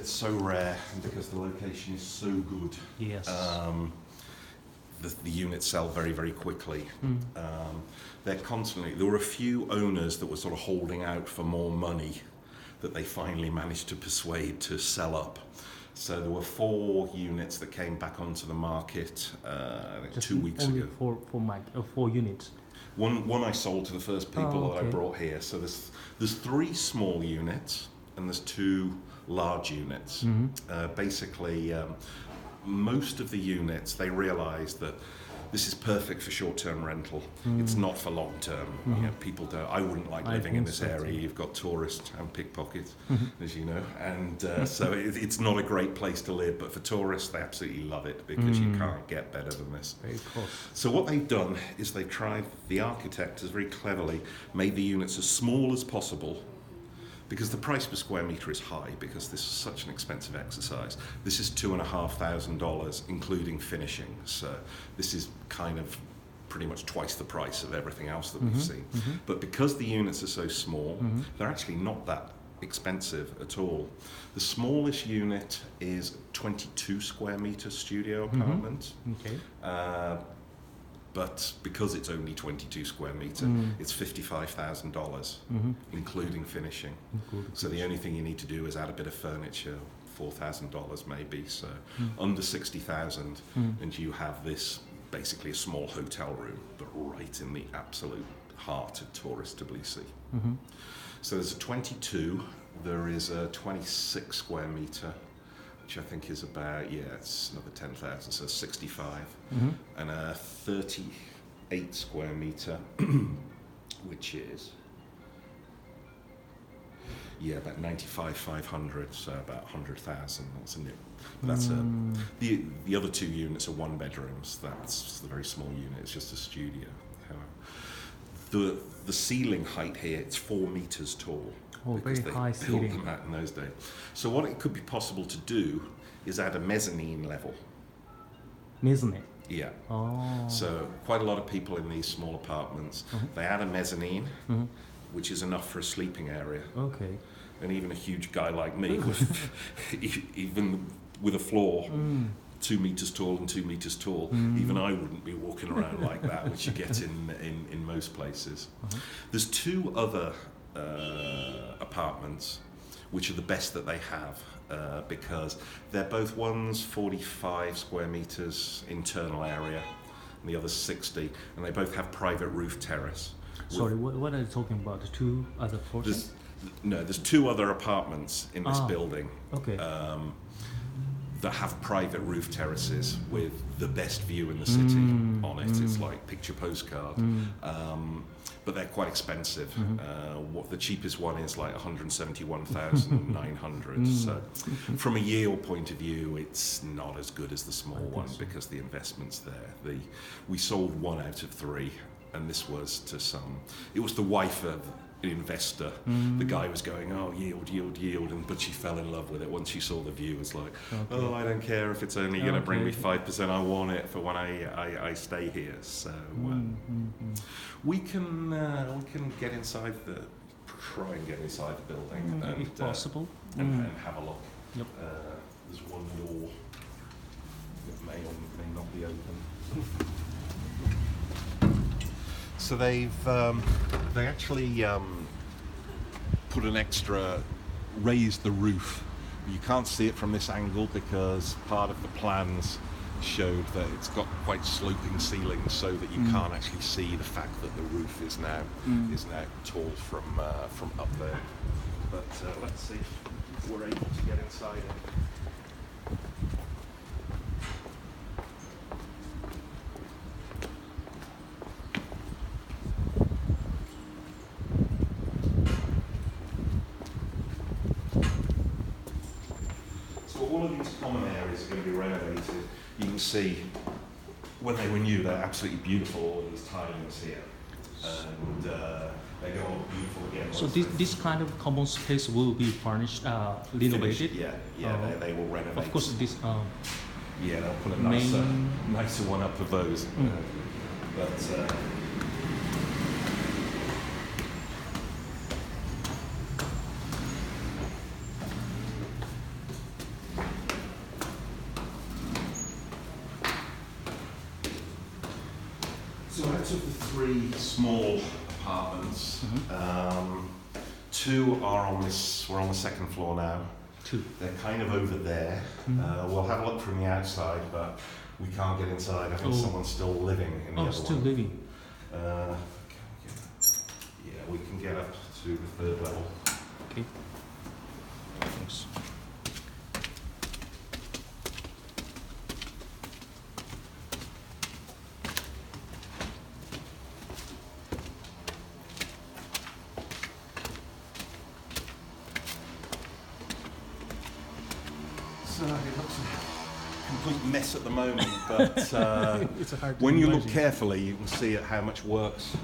it's so rare, and because the location is so good, Yes. The units sell very, very quickly. Mm. They're constantly. There were a few owners that were sort of holding out for more money that they finally managed to persuade to sell up. So there were 4 units that came back onto the market I think Just 2 weeks only ago. four units. One I sold to the first people that I okay. brought here. So there's 3 small units and there's 2 large units. Mm-hmm. Basically, most of the units, they realised that this is perfect for short-term rental. It's not for long-term. You know, people don't. I wouldn't like living in this area. You've got tourists and pickpockets, as you know, and so it's not a great place to live. But for tourists, they absolutely love it because you can't get better than this. Very close. So what they've done is they've tried. The architect has very cleverly made the units as small as possible. Because the price per square metre is high, because this is such an expensive exercise. This is $2,500, including finishing. So this is kind of pretty much twice the price of everything else that we've seen. But because the units are so small, they're actually not that expensive at all. The smallest unit is 22 square metre studio apartment. Okay. But because it's only 22 square metre, it's $55,000, including finishing. So the only thing you need to do is add a bit of furniture, $4,000 maybe. So under 60,000, and you have this basically a small hotel room, but right in the absolute heart of tourist Tbilisi. So there's a 22. There is a 26 square metre, which I think is about, it's another 10,000, so 65, and a 38 square metre, which is, about 95,500, so about 100,000. That's a new. That's the other 2 units are 1 bedrooms. That's the very small unit. It's just a studio. The ceiling height here, it's 4 meters tall. Oh, very high Built ceiling. them out in those days. So what it could be possible to do is add a mezzanine level. Mezzanine. Yeah. Oh. So quite a lot of people in these small apartments, they add a mezzanine, which is enough for a sleeping area. Okay. And even a huge guy like me, even with a floor 2 meters tall and 2 meters tall, even I wouldn't be walking around like that, which you get in most places. There's 2 other apartments which are the best that they have because they're both one's 45 square meters internal area and the other's 60, and they both have private roof terrace. Sorry, what are you talking about? The 2 other portions? There's 2 other apartments in this building. Okay. That have private roof terraces with the best view in the city on it. It's like picture postcard. But they're quite expensive. What the cheapest one is like 171,900. So from a yield point of view, it's not as good as the small one because the investment's there. We sold 1 out of 3, and this was to it was the wife of an investor. The guy was going, oh, yield, yield, yield, but she fell in love with it once she saw the view. It's like, oh, I don't care if it's only going to bring me 5%. I want it for when I stay here. So we can get inside try and get inside the building if possible, and have a look. Yep. There's one door that may or may not be open. So they actually put an extra, raised the roof. You can't see it from this angle because part of the plans showed that it's got quite sloping ceilings so that you can't actually see the fact that the roof is now tall from up there. But let's see if we're able to get inside it. All of these common areas are going to be renovated. You can see when they were new, they're absolutely beautiful, all of these tilings here. And they go on beautiful again. So this kind of common space will be furnished, renovated? They will renovate. Of course, this they'll put a nicer one up of those. But So out of the 3 small apartments, 2 are on this. We're on the 2nd floor now. 2. They're kind of over there. We'll have a look from the outside, but we can't get inside. I think someone's still living in the other still one. living. Yeah, we can get up to the 3rd level. Okay. Thanks. So it looks a complete mess at the moment, but It's hard to when you look imagine. carefully, you can see how much works.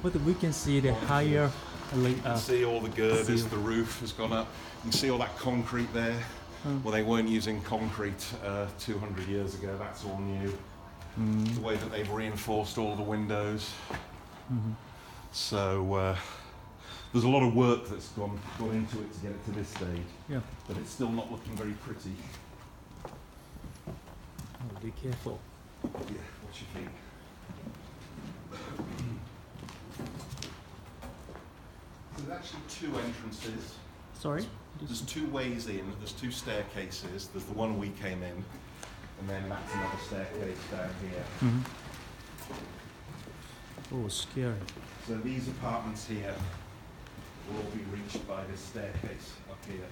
But we can see the higher, like, You can see all the girders, seal. the roof has gone up. You can see all that concrete there. Well, they weren't using concrete 200 years ago. That's all new. The way that they've reinforced all the windows. So there's a lot of work that's gone into it to get it to this stage. Yeah. But it's still not looking very pretty. Oh, be careful. Yeah, what do you think? So there's actually 2 entrances. Sorry? There's 2 ways in, there's 2 staircases. There's the one we came in, and then that's another staircase down here. Oh, scary. So these apartments here will all be reached by this staircase up here.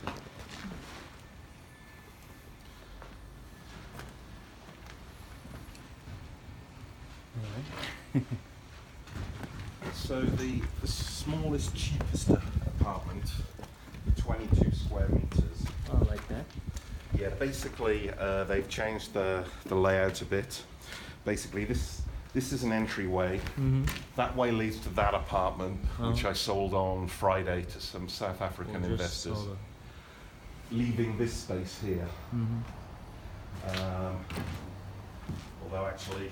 Alright. So the smallest, cheapest apartment, 22 square meters. Oh, like that? Yeah, basically they've changed the layout a bit. Basically this is an entryway. That way leads to that apartment, which I sold on Friday to some South African investors. Leaving this space here. Although actually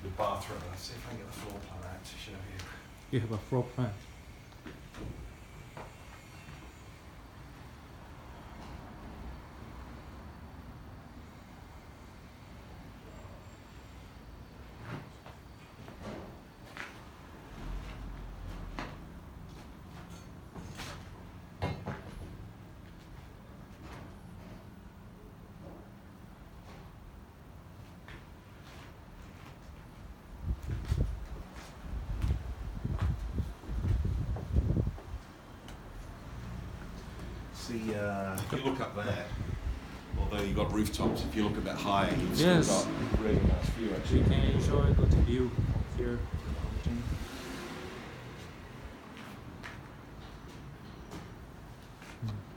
the bathroom, let's see if I can get the floor plan out to show you. You have a floor plan. See, if you look up there, although you've got rooftops, if you look a bit higher, you've Yes. still got a really nice view We actually. can enjoy good view here.